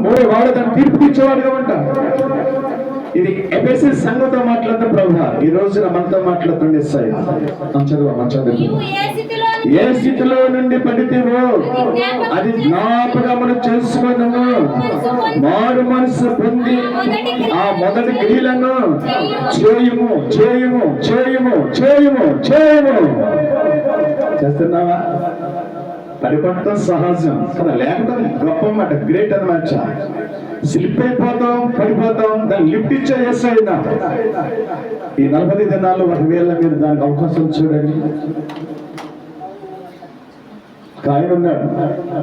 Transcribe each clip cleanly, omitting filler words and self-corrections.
మూడో వాడు తను తీర్పు తీర్చేవాడుగా ఉంటాడు. ఇది ఎఫెసీ సంఘంతో మాట్లాడుతున్న ప్రభు ఈ రోజున మనతో మాట్లాడుతుండే ఏ స్థితిలో నుండి పడితేవో అది జ్ఞాపకమును చేసుకొనుము, మారు మనసు పొంది ఆ మొదటి క్రియలను చేయుము చేయుము చేయుము చేయుము చేయుము. చేస్తున్నావా? పడిపడటం సహజం కదా, లేకపోతే గొప్ప మాట, గ్రేట్ అన్నమాట. స్లిప్ అయిపోతాం, పడిపోతాం, దాన్ని లిఫ్ట్ ఇచ్చేస్తాయినా. ఈ 40 దినాల్లో 1000 మీరు దానికి అవకాశం చూడండి. ఆయన ఉన్నాడు,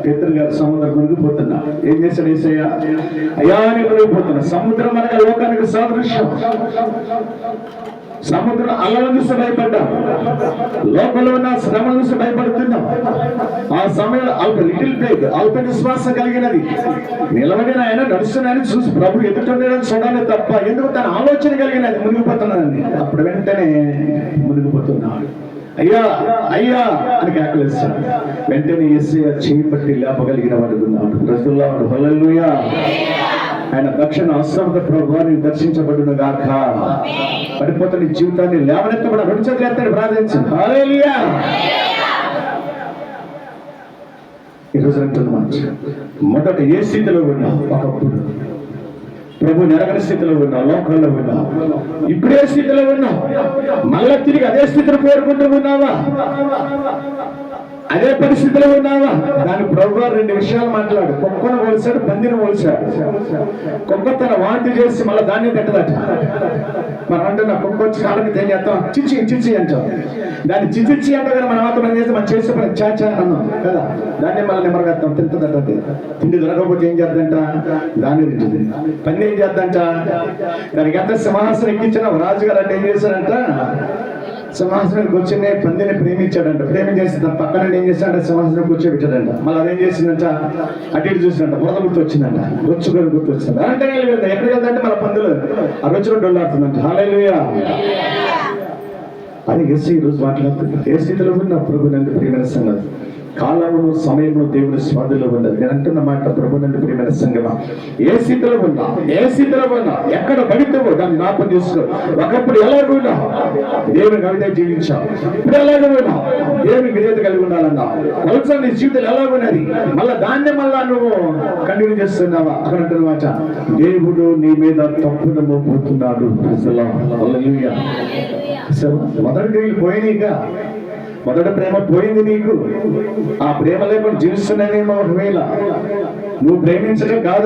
పేతురు గారు సముద్రం మునిగిపోతున్నా. ఏం చేశాడు యేసయ్య? అయ్యా నేను మునిగిపోతున్నా. సముద్రం అనగా లోకానికి సాదృశ్యం. సముద్రం అలలను చూసి భయపడ్డా, లోపల ఉన్న శ్రమను చూసి భయపడుతున్నాం. ఆ సమయంలో అల్ప విశ్వాసం కలిగినది. నిలబడిన ఆయన నడుస్తున్నాయని చూసి ప్రభు ఎదుటని చూడాలి తప్ప ఎందుకు తన ఆలోచన కలిగినది మునిగిపోతున్నానని. అప్పుడు వెంటనే మునిగిపోతున్నాడు. అయ్యా అయ్యా అని కేకలేస్తాడు. వెంటనే యేసయ్య చేయి పట్టి లేపగలిగిన వాడుకున్నాడు. రజుల్లాడు హల్లెలూయా. ఆయన దక్షిణ అశ్రమత ప్రభువాన్ని దర్శించబడును గాక. పడిపోతున్న జీవితాన్ని లేవనెత్తబడ 2 చేతులు ఎత్తాడు, ప్రార్థించండి. హల్లెలూయా. ఈరోజు అంటున్నాం, మొదట ఏ స్థితిలో ఉన్నావు? ఒకప్పుడు ప్రభు నెరగని స్థితిలో ఉన్నావు, లోకంలో ఉన్నావు. ఇప్పుడే స్థితిలో ఉన్నావు, మళ్ళా తిరిగి అదే స్థితిని కోరుకుంటూ ఉన్నావా? అదే పరిస్థితిలో ఉన్నావా? దాని ప్రభు 2 విషయాలు మాట్లాడు. కుక్కను పోల్చాడు, పందిని పోల్చాడు. కుక్క తన వాంతి చేసి మళ్ళీ దాన్ని తింటదట. మనం అంటే నా కుక్క వచ్చి కాళ్ళకి ఏం చేస్తాం? చిచ్చి చిచ్చి అంటాం. దాన్ని చిచిచ్చి అంటే కదా మన మాత్రం చేస్తే మనం చేసే పని చాచా అన్నాం కదా. దాన్ని మళ్ళీ నిమ్మరగత్తాం, తింటుందట. తిండి దొరకకపోతే ఏం చేద్దంట? దాన్ని తింటుంది. పని ఏం చేద్దంట? దానికి ఎంత సింహాసనం ఎక్కించిన రాజుగారు అంటే ఏం చేశారంట? సింహాసనానికి వచ్చిందే పందిని ప్రేమించాడంట. ప్రేమించేసి తన పక్కన ఏం చేశాడంట? సింహాసనం కూర్చోబెట్టాడంట. మళ్ళీ అదేం చేసిందంట? అటు ఇటు చూసిందంట, బురద గుర్తు వచ్చిందంట, రొచ్చుకొని గుర్తు వచ్చిందంట. అంటే ఎక్కడికి వెళ్తాంటే మన పందులు ఆ రొచ్చులో డొల్లాడుతుందంట. హల్లెలూయా. అది యేసు ఈ రోజు మాట్లాడుతుంది. ఏ స్థితిలో ఉన్న ప్రభు నందు ప్రియమైన సంగతి, కాలమును సమయము దేవుని స్వాధీనంలో ఉన్నది. నేను అంటున్న మాట, ప్రభు నందు ప్రియమైన సంగమా, ఏ స్థితిలో ఉన్నా, ఏ స్థితిలో ఉన్నా, ఎక్కడ పడితేవో దాన్ని జ్ఞాపకం చేసుకో. ఒకప్పుడు ఎలాగ ఉన్నా దేవుని కవిత జీవించావు, ఇప్పుడు ఎలాగ ఉన్నా దేవుని విధేయత కలిగి ఉండాలన్నా. కొలసలు నీ జీవితం ఎలాగున్నది, మళ్ళా దాన్ని మళ్ళా నువ్వు కంటిన్యూ చేస్తున్నావా? అక్కడ అంటున్న మాట, దేవుడు నీ మీద తప్పును మోపుతున్నాడు. హల్లెలూయా. మొదటి క్రియలు పోయినాయిగా, మొదట ప్రేమ పోయింది నీకు. ఆ ప్రేమ లేకుండా జీవిస్తున్నానేమో ఒకవేళ. నువ్వు ప్రేమించడం కాదు,